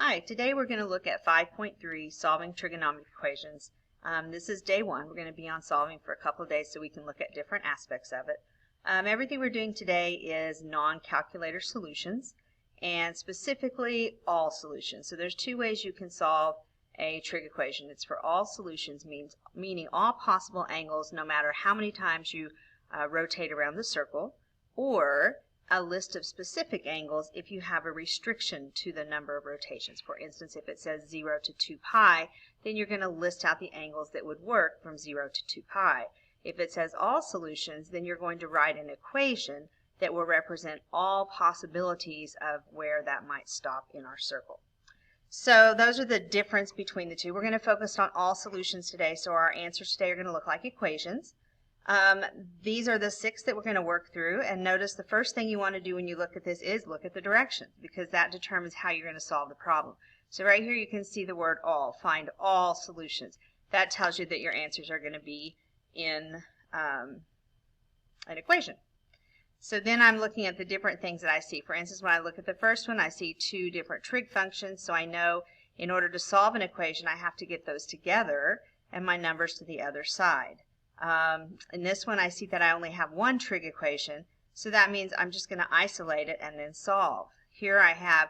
Hi, today we're going to look at 5.3, solving trigonometric equations. This is day one. We're going to be on solving for a couple of days so we can look at different aspects of it. Everything we're doing today is non-calculator solutions, and specifically all solutions. So there's two ways you can solve a trig equation. It's for all solutions, meaning all possible angles no matter how many times you rotate around the circle, or a list of specific angles if you have a restriction to the number of rotations. For instance, if it says 0 to 2 pi, then you're going to list out the angles that would work from 0 to 2 pi. If it says all solutions, then you're going to write an equation that will represent all possibilities of where that might stop in our circle. So those are the difference between the two. We're going to focus on all solutions today, so our answers today are going to look like equations. These are the 6 that we're going to work through, and notice the first thing you want to do when you look at this is look at the directions, because that determines how you're going to solve the problem. So right here you can see the word all, find all solutions. That tells you that your answers are going to be in an equation. So then I'm looking at the different things that I see. For instance, when I look at the first one, I see 2 different trig functions, so I know in order to solve an equation I have to get those together and my numbers to the other side. In this one I see that I only have one trig equation, so that means I'm just going to isolate it and then solve. Here I have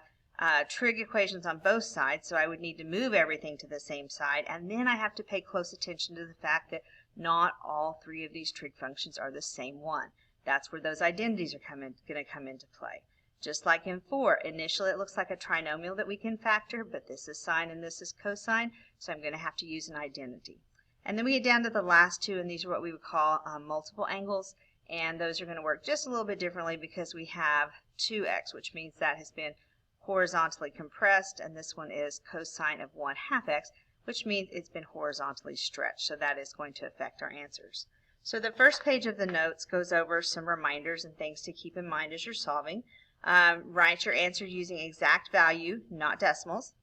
trig equations on both sides, so I would need to move everything to the same side, and then I have to pay close attention to the fact that not all 3 of these trig functions are the same one. That's where those identities are going to come into play. Just like in 4, initially it looks like a trinomial that we can factor, but this is sine and this is cosine, so I'm going to have to use an identity. And then we get down to the last 2, and these are what we would call multiple angles, and those are going to work just a little bit differently because we have 2x, which means that has been horizontally compressed, and this one is cosine of 1/2 x, which means it's been horizontally stretched, so that is going to affect our answers. So the first page of the notes goes over some reminders and things to keep in mind as you're solving. Write your answer using exact value, not decimals.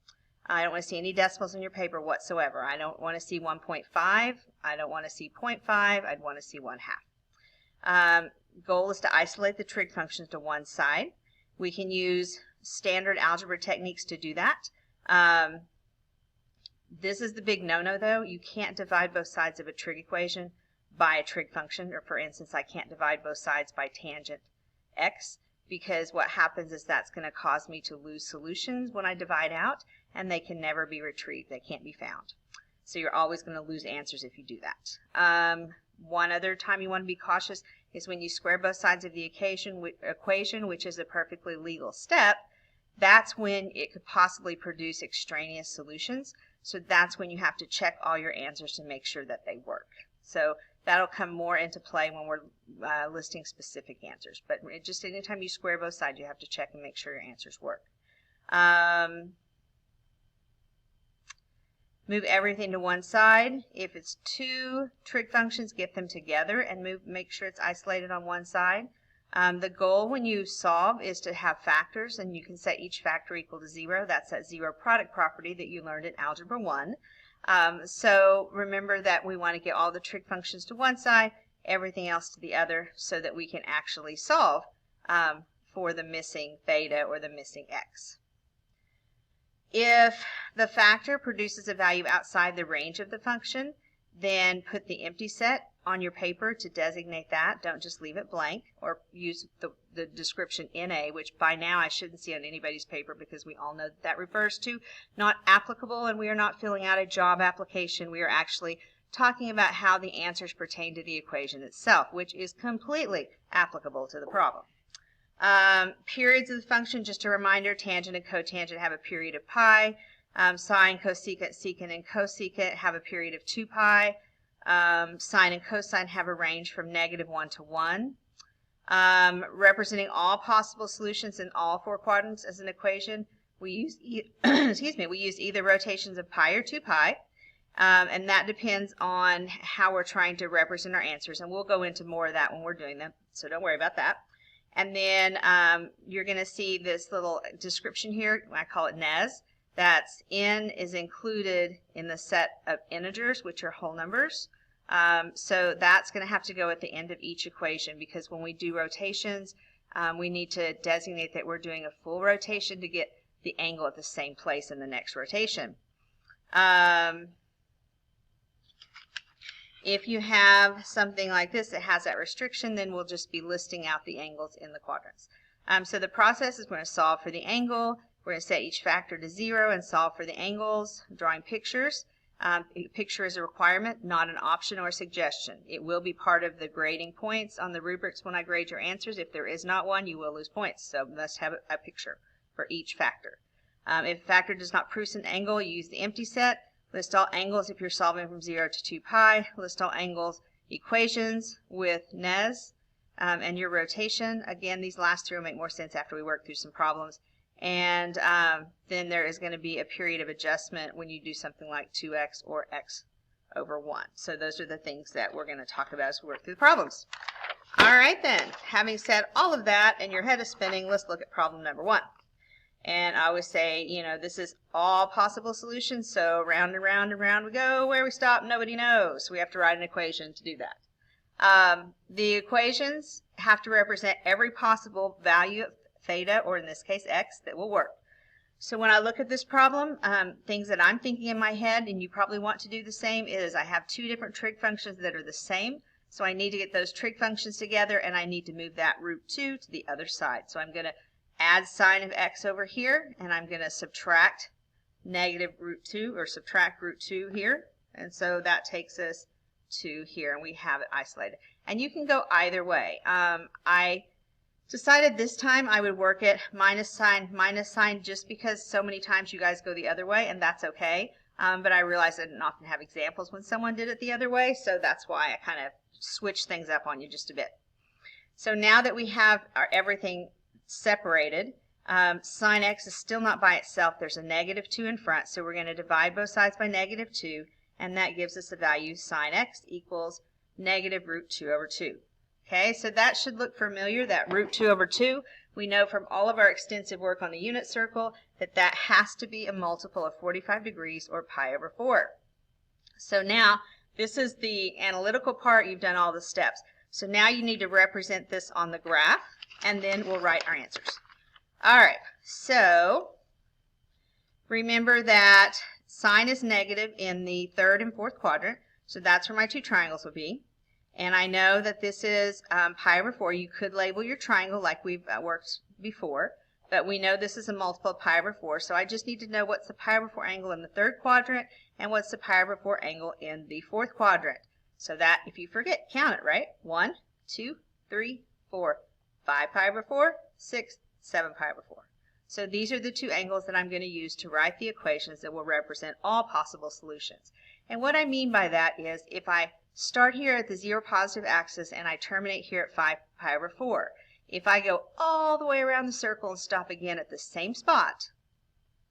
I don't want to see any decimals in your paper whatsoever. I don't want to see 1.5. I don't want to see 0.5. I'd want to see 1/2. Goal is to isolate the trig functions to one side. We can use standard algebra techniques to do that. This is the big no-no though. You can't divide both sides of a trig equation by a trig function, or for instance I can't divide both sides by tangent x, because what happens is that's going to cause me to lose solutions when I divide out, and they can never be retrieved. They can't be found. So you're always going to lose answers if you do that. One other time you want to be cautious is when you square both sides of the equation, which is a perfectly legal step. That's when it could possibly produce extraneous solutions. So that's when you have to check all your answers to make sure that they work. So that'll come more into play when we're listing specific answers. But just anytime you square both sides, you have to check and make sure your answers work. Move everything to one side. If it's 2 trig functions, get them together and make sure it's isolated on one side. The goal when you solve is to have factors, and you can set each factor equal to 0. That's that zero product property that you learned in Algebra 1. So remember that we want to get all the trig functions to one side, everything else to the other, so that we can actually solve for the missing theta or the missing x. If the factor produces a value outside the range of the function, then put the empty set on your paper to designate that. Don't just leave it blank, or use the description NA, which by now I shouldn't see on anybody's paper because we all know that that refers to not applicable, and we are not filling out a job application. We are actually talking about how the answers pertain to the equation itself, which is completely applicable to the problem. Periods of the function, just a reminder, tangent and cotangent have a period of pi. Sine, cosecant, secant, and cosecant have a period of 2 pi. Sine and cosine have a range from -1 to 1. Representing all possible solutions in all 4 quadrants as an equation, we use we use either rotations of pi or 2 pi, and that depends on how we're trying to represent our answers, and we'll go into more of that when we're doing them, so don't worry about that. And then you're going to see this little description here. I call it NES. That's n is included in the set of integers, which are whole numbers. So that's going to have to go at the end of each equation, because when we do rotations, we need to designate that we're doing a full rotation to get the angle at the same place in the next rotation. If you have something like this that has that restriction, then we'll just be listing out the angles in the quadrants. So the process is we're going to solve for the angle. We're going to set each factor to 0 and solve for the angles, drawing pictures. A picture is a requirement, not an option or a suggestion. It will be part of the grading points on the rubrics when I grade your answers. If there is not one, you will lose points. So you must have a picture for each factor. If a factor does not produce an angle, you use the empty set. List all angles if you're solving from 0 to 2 pi. List all angles equations with NES and your rotation. Again, these last three will make more sense after we work through some problems. And then there is going to be a period of adjustment when you do something like 2x or x over 1. So those are the things that we're going to talk about as we work through the problems. All right then, having said all of that and your head is spinning, let's look at problem number 1. And I always say, you know, this is all possible solutions, so round and round and round we go. Where we stop, nobody knows. We have to write an equation to do that. The equations have to represent every possible value of theta, or in this case x, that will work. So when I look at this problem, things that I'm thinking in my head, and you probably want to do the same, is I have two different trig functions that are the same. So I need to get those trig functions together, and I need to move that root 2 to the other side. So I'm going to add sine of x over here, and I'm going to subtract negative root 2, or subtract root 2 here. And so that takes us to here, and we have it isolated. And you can go either way. I decided this time I would work it minus sign, just because so many times you guys go the other way, and that's okay. But I realized I didn't often have examples when someone did it the other way, so that's why I kind of switched things up on you just a bit. So now that we have everything separated, sine x is still not by itself. There's a negative 2 in front, so we're going to divide both sides by negative 2, and that gives us the value sine x equals negative root 2 over 2. Okay, so that should look familiar, that root 2 over 2. We know from all of our extensive work on the unit circle that that has to be a multiple of 45 degrees, or pi over 4. So now, this is the analytical part. You've done all the steps. So now you need to represent this on the graph, and then we'll write our answers. All right, so remember that sine is negative in the third and fourth quadrant, so that's where my two triangles will be. And I know that this is pi over 4. You could label your triangle like we've worked before, but we know this is a multiple of pi over 4, so I just need to know what's the pi over 4 angle in the third quadrant and what's the pi over 4 angle in the fourth quadrant. So that, if you forget, count it, right? 1, 2, 3, 4, 5 pi over 4, 6, 7 pi over 4. So these are the two angles that I'm going to use to write the equations that will represent all possible solutions. And what I mean by that is if I start here at the 0 positive axis and I terminate here at 5 pi over 4, if I go all the way around the circle and stop again at the same spot,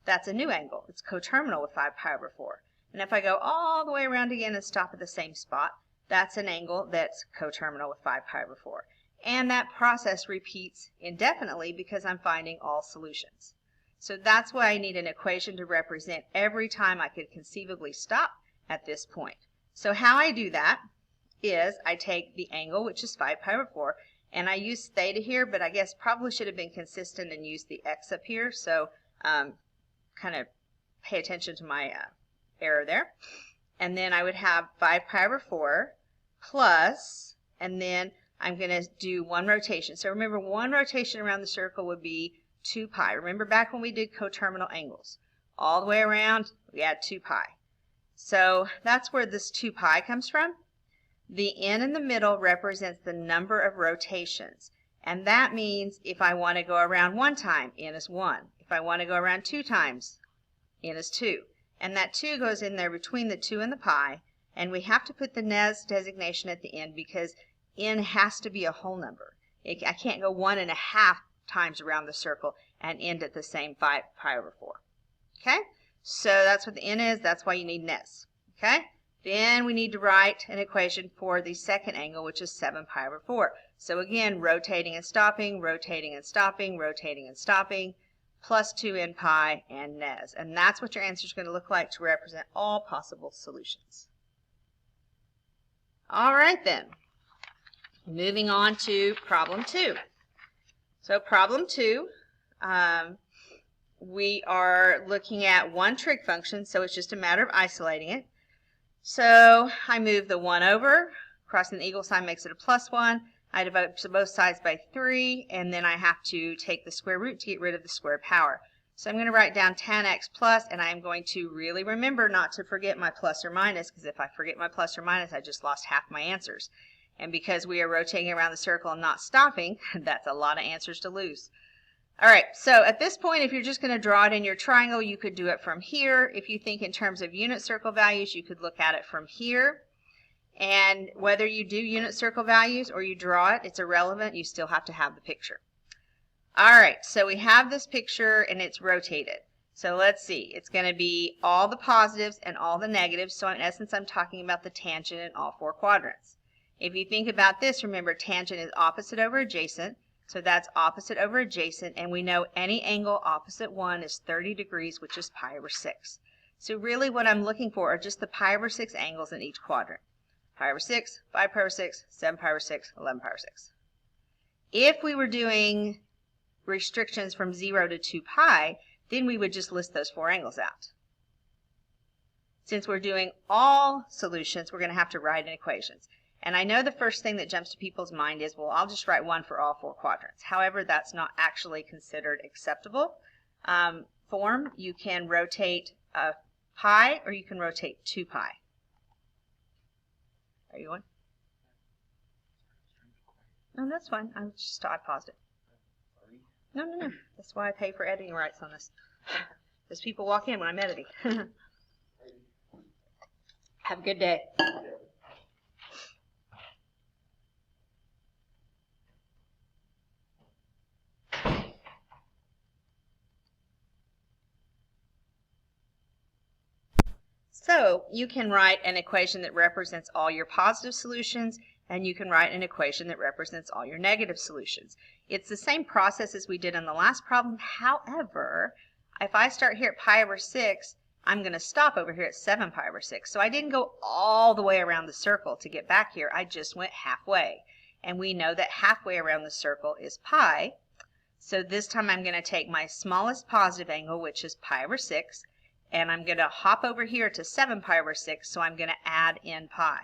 that's a new angle. It's coterminal with 5 pi over 4. And if I go all the way around again and stop at the same spot, that's an angle that's coterminal with 5 pi over 4. And that process repeats indefinitely because I'm finding all solutions. So that's why I need an equation to represent every time I could conceivably stop at this point. So how I do that is I take the angle, which is 5 pi over 4, and I use theta here, but I guess probably should have been consistent and used the x up here. So kind of pay attention to my error there. And then I would have 5 pi over 4 plus, and then I'm going to do one rotation. So remember, one rotation around the circle would be 2 pi. Remember back when we did coterminal angles. All the way around, we add 2 pi. So that's where this 2 pi comes from. The n in the middle represents the number of rotations. And that means if I want to go around one time, n is 1. If I want to go around 2 times, n is 2. And that 2 goes in there between the 2 and the pi. And we have to put the NES designation at the end because n has to be a whole number. I can't go 1.5 times around the circle and end at the same 5 pi over 4. Okay? So that's what the n is. That's why you need NES. Okay? Then we need to write an equation for the second angle, which is 7 pi over 4. So again, rotating and stopping, rotating and stopping, rotating and stopping, plus 2n pi and NES. And that's what your answer is going to look like to represent all possible solutions. All right then. Moving on to problem 2. So problem 2, we are looking at one trig function, so it's just a matter of isolating it. So I move the 1 over, crossing the equal sign makes it a +1. I divide both sides by 3, and then I have to take the square root to get rid of the square power. So I'm going to write down tan x plus, and I'm going to really remember not to forget my plus or minus, because if I forget my plus or minus, I just lost half my answers. And because we are rotating around the circle and not stopping, that's a lot of answers to lose. All right, so at this point, if you're just going to draw it in your triangle, you could do it from here. If you think in terms of unit circle values, you could look at it from here. And whether you do unit circle values or you draw it, it's irrelevant. You still have to have the picture. All right, so we have this picture and it's rotated. So let's see, it's going to be all the positives and all the negatives. So in essence, I'm talking about the tangent in all 4 quadrants. If you think about this, remember tangent is opposite over adjacent. So that's opposite over adjacent, and we know any angle opposite 1 is 30 degrees, which is pi over 6. So really what I'm looking for are just the pi over 6 angles in each quadrant. Pi over 6, 5 pi over 6, 7 pi over 6, 11 pi over 6. If we were doing restrictions from 0 to 2 pi, then we would just list those 4 angles out. Since we're doing all solutions, we're going to have to write in equations. And I know the first thing that jumps to people's mind is, well, I'll just write 1 for all 4 quadrants. However, that's not actually considered acceptable form. You can rotate pi or you can rotate 2 pi. Are you on? No, that's fine. I paused it. No. That's why I pay for editing rights on this. Because people walk in when I'm editing. Have a good day. So you can write an equation that represents all your positive solutions, and you can write an equation that represents all your negative solutions. It's the same process as we did in the last problem. However, if I start here at pi over 6, I'm going to stop over here at 7 pi over 6. So I didn't go all the way around the circle to get back here. I just went halfway. And we know that halfway around the circle is pi. So this time I'm going to take my smallest positive angle, which is pi over 6, and I'm going to hop over here to 7 pi over 6, so I'm going to add in pi.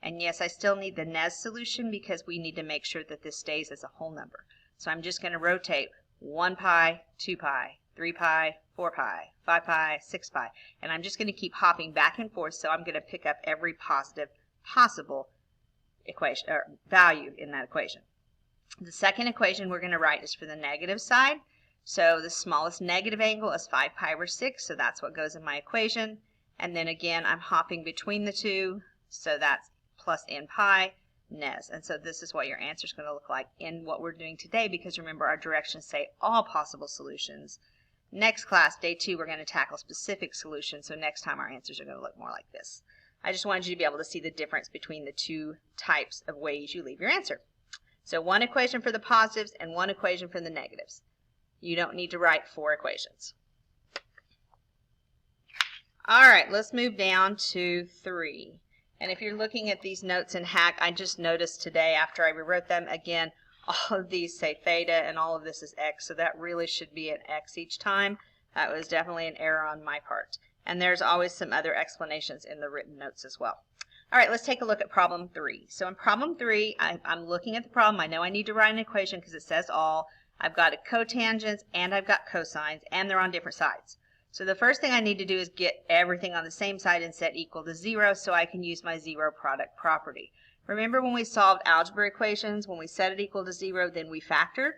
And yes, I still need the Nez solution because we need to make sure that this stays as a whole number. So I'm just going to rotate 1 pi, 2 pi, 3 pi, 4 pi, 5 pi, 6 pi. And I'm just going to keep hopping back and forth, so I'm going to pick up every positive possible equation or value in that equation. The second equation we're going to write is for the negative side. So the smallest negative angle is 5 pi over 6, so that's what goes in my equation. And then again, I'm hopping between the two, so that's plus n pi, Nez. And so this is what your answer is going to look like in what we're doing today, because remember our directions say all possible solutions. Next class, day 2, we're going to tackle specific solutions, so next time our answers are going to look more like this. I just wanted you to be able to see the difference between the two types of ways you leave your answer. So one equation for the positives and one equation for the negatives. You don't need to write 4 equations. All right, let's move down to 3. And if you're looking at these notes in Hack, I just noticed today after I rewrote them, again, all of these say theta and all of this is x, so that really should be an x each time. That was definitely an error on my part. And there's always some other explanations in the written notes as well. All right, let's take a look at problem 3. So in problem 3, I'm looking at the problem. I know I need to write an equation because it says all. I've got a cotangents and I've got cosines, and they're on different sides. So the first thing I need to do is get everything on the same side and set equal to 0 so I can use my zero product property. Remember when we solved algebra equations, when we set it equal to 0, then we factored?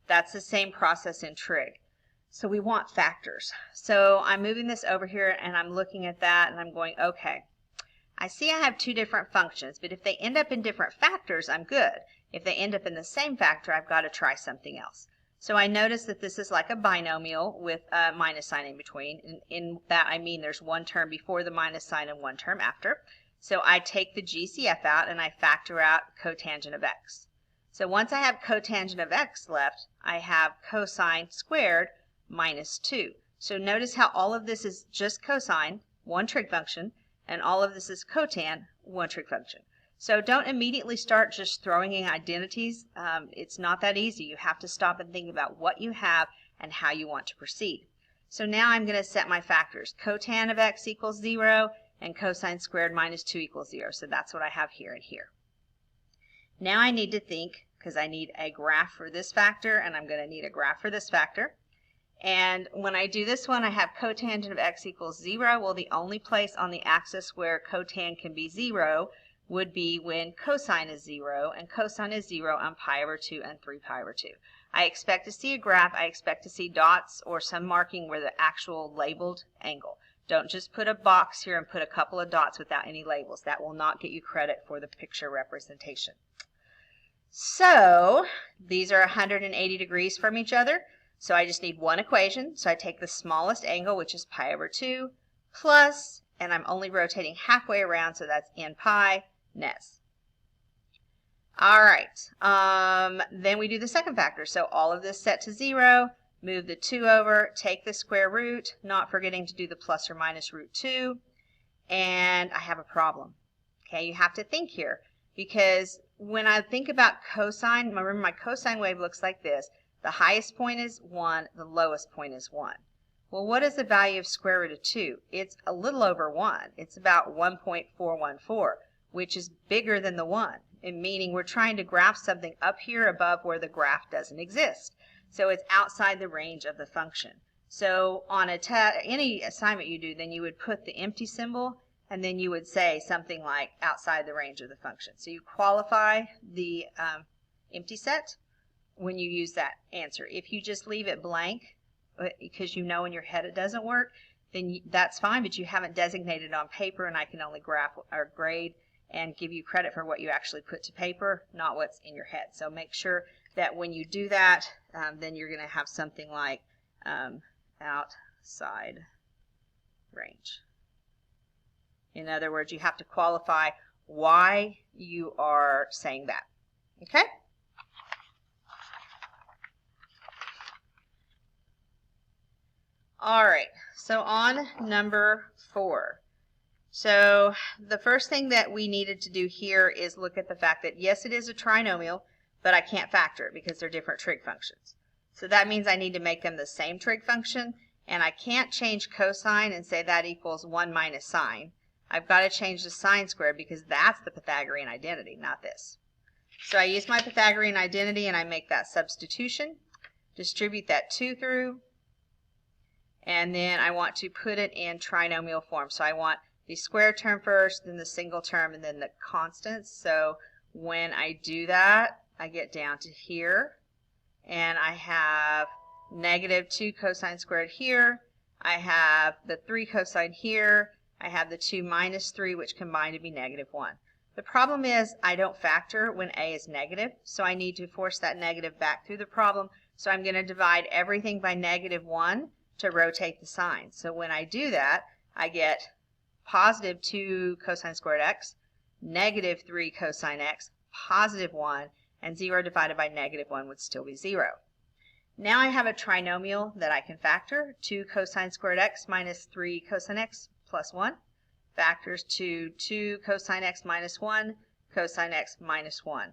That's the same process in trig. So we want factors. So I'm moving this over here and I'm looking at that and I'm going, okay, I see I have 2 different functions, but if they end up in different factors, I'm good. If they end up in the same factor, I've got to try something else. So I notice that this is like a binomial with a minus sign in between. And in that I mean there's one term before the minus sign and one term after. So I take the GCF out and I factor out cotangent of x. So once I have cotangent of x left, I have cosine squared minus 2. So notice how all of this is just cosine, one trig function, and all of this is cotan, one trig function. So don't immediately start just throwing in identities. It's not that easy. You have to stop and think about what you have and how you want to proceed. So now I'm going to set my factors. Cotan of x equals 0 and cosine squared minus 2 equals 0. So that's what I have here and here. Now I need to think, because I need a graph for this factor and I'm going to need a graph for this factor. And when I do this one, I have cotangent of x equals 0. Well, the only place on the axis where cotan can be 0 would be when cosine is 0, and cosine is 0 on pi over 2 and 3 pi over 2. I expect to see a graph. I expect to see dots or some marking where the actual labeled angle. Don't just put a box here and put a couple of dots without any labels. That will not get you credit for the picture representation. So these are 180 degrees from each other. So I just need one equation. So I take the smallest angle, which is pi over 2, plus, and I'm only rotating halfway around, so that's n pi, nes. All right, then we do the second factor. So all of this set to 0, move the 2 over, take the square root, not forgetting to do the plus or minus root 2, and I have a problem. Okay, you have to think here, because when I think about cosine, remember my cosine wave looks like this. The highest point is 1, the lowest point is 1. Well, what is the value of square root of 2? It's a little over 1. It's about 1.414, which is bigger than the 1, meaning we're trying to graph something up here above where the graph doesn't exist. So it's outside the range of the function. So on any assignment you do, then you would put the empty symbol, and then you would say something like outside the range of the function. So you qualify the empty set when you use that answer. If you just leave it blank because you know in your head it doesn't work, then that's fine, but you haven't designated it on paper, and I can only graph or grade and give you credit for what you actually put to paper, not what's in your head. So make sure that when you do that, then you're going to have something like outside range. In other words, you have to qualify why you are saying that. Okay? All right, so on number 4. So the first thing that we needed to do here is look at the fact that, yes, it is a trinomial, but I can't factor it because they're different trig functions. So that means I need to make them the same trig function, and I can't change cosine and say that equals 1 minus sine. I've got to change the sine squared because that's the Pythagorean identity, not this. So I use my Pythagorean identity and I make that substitution, distribute that 2 through, and then I want to put it in trinomial form. So I want the square term first, then the single term, and then the constants. So when I do that, I get down to here, and I have negative 2 cosine squared here. I have the 3 cosine here. I have the 2 minus 3, which combine to be negative 1. The problem is I don't factor when a is negative, so I need to force that negative back through the problem. So I'm going to divide everything by negative 1 to rotate the sign. So when I do that, I get positive 2 cosine squared x, negative 3 cosine x, positive 1, and 0 divided by negative 1 would still be 0. Now I have a trinomial that I can factor. 2 cosine squared x minus 3 cosine x plus 1 factors to 2 cosine x minus 1 cosine x minus 1.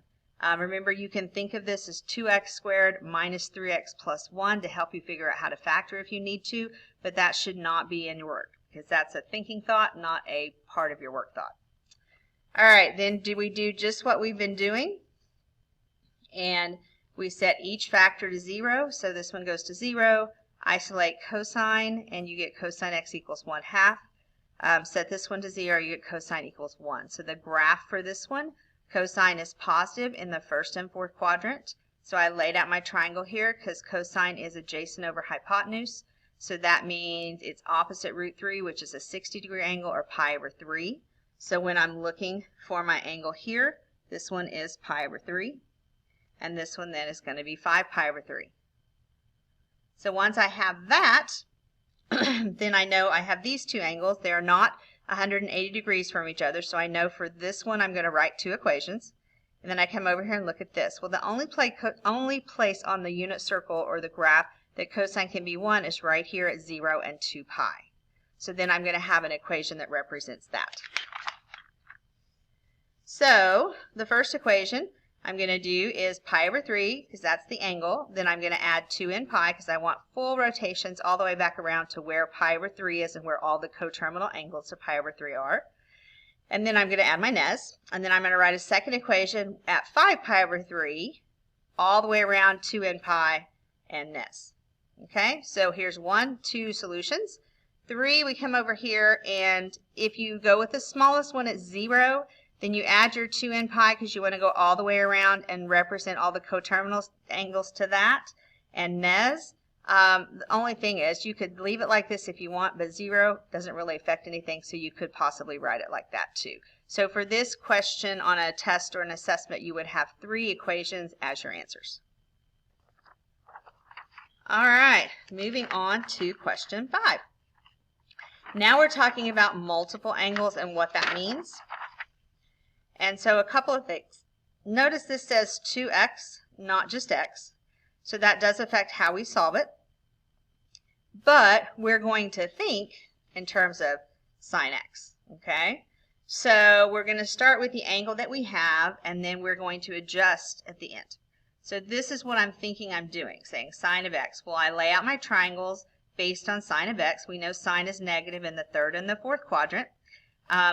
Remember, you can think of this as 2x squared minus 3x plus 1 to help you figure out how to factor if you need to, but that should not be in your work because that's a thinking thought, not a part of your work thought. All right, then do we do just what we've been doing? And we set each factor to 0, so this one goes to 0. Isolate cosine, and you get cosine x equals 1/2. Set this one to 0, you get cosine equals 1. So the graph for this one, cosine is positive in the first and fourth quadrant. So I laid out my triangle here because cosine is adjacent over hypotenuse. So that means it's opposite root 3, which is a 60-degree angle, or pi over 3. So when I'm looking for my angle here, this one is pi over 3. And this one then is going to be 5 pi over 3. So once I have that, then I know I have these two angles. They are not 180 degrees from each other, so I know for this one I'm going to write 2 equations. And then I come over here and look at this. Well, the only place on the unit circle or the graph that cosine can be 1 is right here at 0 and 2 pi. So then I'm going to have an equation that represents that. So the first equation, I'm going to do is pi over 3 because that's the angle. Then I'm going to add 2n pi because I want full rotations all the way back around to where pi over 3 is and where all the coterminal angles to pi over 3 are. And then I'm going to add my nes. And then I'm going to write a second equation at 5 pi over 3 all the way around 2n pi and nes. Okay, so here's 1, 2 solutions. 3, we come over here, and if you go with the smallest one at 0, then you add your 2n pi because you want to go all the way around and represent all the coterminal angles to that. And nes, the only thing is you could leave it like this if you want, but 0 doesn't really affect anything, so you could possibly write it like that too. So for this question on a test or an assessment, you would have 3 equations as your answers. All right, moving on to question 5. Now we're talking about multiple angles and what that means. And so a couple of things. Notice this says 2x, not just x. So that does affect how we solve it. But we're going to think in terms of sine x, okay? So we're going to start with the angle that we have, and then we're going to adjust at the end. So this is what I'm thinking I'm doing, saying sine of x. Well, I lay out my triangles based on sine of x. We know sine is negative in the third and the fourth quadrant.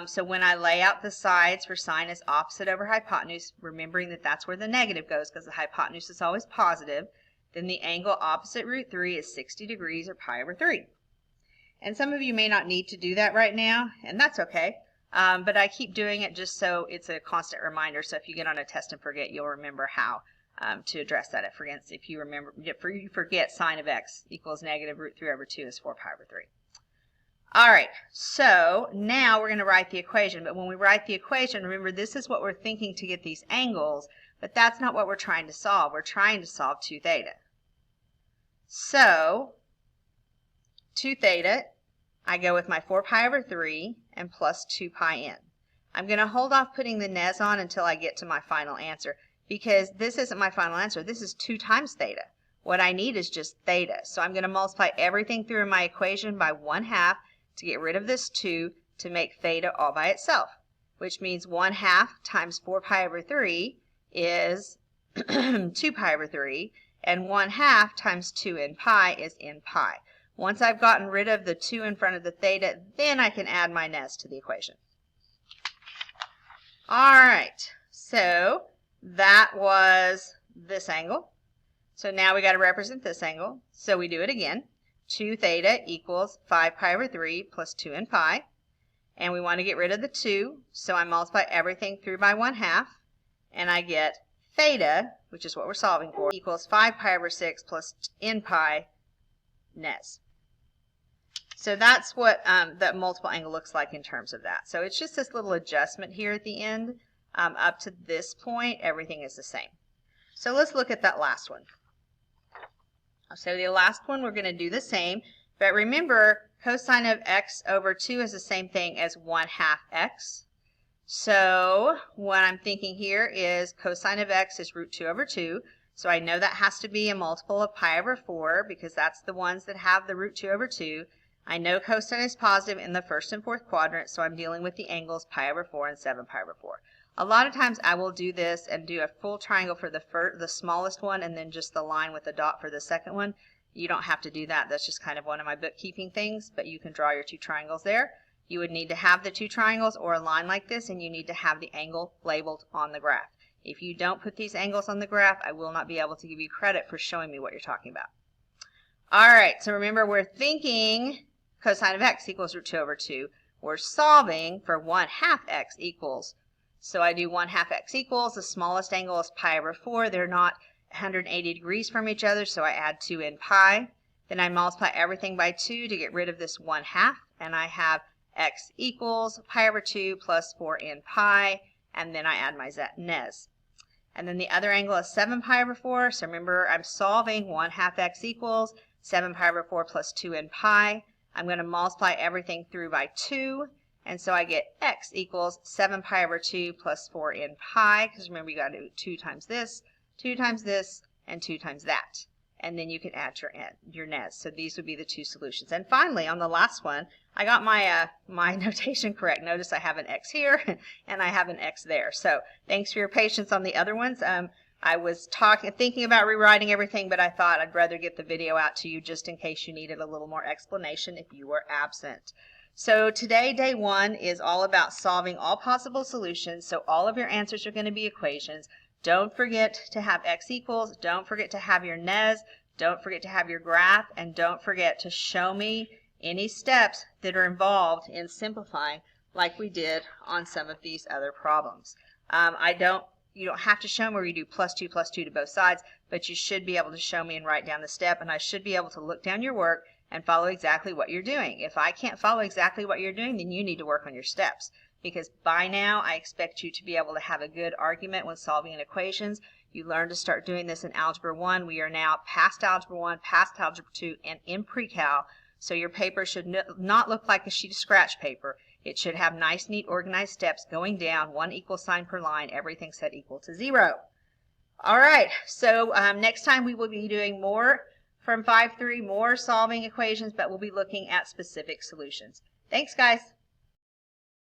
So when I lay out the sides for sine as opposite over hypotenuse, remembering that that's where the negative goes because the hypotenuse is always positive, then the angle opposite root 3 is 60 degrees or pi over 3. And some of you may not need to do that right now, and that's okay. But I keep doing it just so it's a constant reminder. So if you get on a test and forget, you'll remember how to address that. If you forget sine of x equals negative root 3 over 2 is 4 pi over 3. All right, so now we're going to write the equation. But when we write the equation, remember this is what we're thinking to get these angles, but that's not what we're trying to solve. We're trying to solve 2 theta. So 2 theta, I go with my 4 pi over 3 and plus 2 pi n. I'm going to hold off putting the nes on until I get to my final answer, because this isn't my final answer. This is 2 times theta. What I need is just theta. So I'm going to multiply everything through in my equation by 1/2 to get rid of this 2 to make theta all by itself, which means 1/2 times 4 pi over 3 is 2 pi over 3, and 1/2 times 2n pi is n pi. Once I've gotten rid of the 2 in front of the theta, then I can add my nes to the equation. All right, so that was this angle. So now we got to represent this angle. So we do it again. 2 theta equals 5 pi over 3 plus 2n pi. And we want to get rid of the 2, so I multiply everything through by 1/2. And I get theta, which is what we're solving for, equals 5 pi over 6 plus n pi nes. So that's what that multiple angle looks like in terms of that. So it's just this little adjustment here at the end. Up to this point, everything is the same. So let's look at that last one. So the last one, we're going to do the same. But remember, cosine of x over 2 is the same thing as 1/2 x. So what I'm thinking here is cosine of x is root 2 over 2. So I know that has to be a multiple of pi over 4 because that's the ones that have the root 2 over 2. I know cosine is positive in the first and fourth quadrant, so I'm dealing with the angles pi over 4 and 7 pi over 4. A lot of times I will do this and do a full triangle for the smallest one and then just the line with the dot for the second one. You don't have to do that. That's just kind of one of my bookkeeping things, but you can draw your 2 triangles there. You would need to have the 2 triangles or a line like this, and you need to have the angle labeled on the graph. If you don't put these angles on the graph, I will not be able to give you credit for showing me what you're talking about. All right, so remember we're thinking cosine of x equals root 2 over 2. We're solving for 1/2 x equals. So I do 1/2 x equals, the smallest angle is pi over 4. They're not 180 degrees from each other, so I add 2n pi. Then I multiply everything by 2 to get rid of this 1/2, and I have x equals pi over 2 plus 4n pi, and then I add my nes. And then the other angle is 7 pi over 4, so remember I'm solving 1/2 x equals 7 pi over 4 plus 2n pi. I'm going to multiply everything through by 2, and so I get x equals 7 pi over 2 plus 4n pi, because remember you got to do 2 times this, 2 times this, and 2 times that. And then you can add your nes. So these would be the 2 solutions. And finally, on the last one, I got my my notation correct. Notice I have an X here and I have an X there. So thanks for your patience on the other ones. I was thinking about rewriting everything, but I thought I'd rather get the video out to you just in case you needed a little more explanation if you were absent. So today, day one, is all about solving all possible solutions. So all of your answers are going to be equations. Don't forget to have x equals. Don't forget to have your nes. Don't forget to have your graph. And don't forget to show me any steps that are involved in simplifying like we did on some of these other problems. You don't have to show me where you do plus 2 to both sides, but you should be able to show me and write down the step, and I should be able to look down your work and follow exactly what you're doing. If I can't follow exactly what you're doing, then you need to work on your steps, because by now I expect you to be able to have a good argument when solving equations. You learn to start doing this in Algebra 1. We are now past Algebra 1, past Algebra 2, and in Pre-Cal, so your paper should not look like a sheet of scratch paper. It should have nice, neat, organized steps going down, 1 equal sign per line, everything set equal to 0. All right, so next time we will be doing more from 5-3, more solving equations, but we'll be looking at specific solutions. Thanks, guys.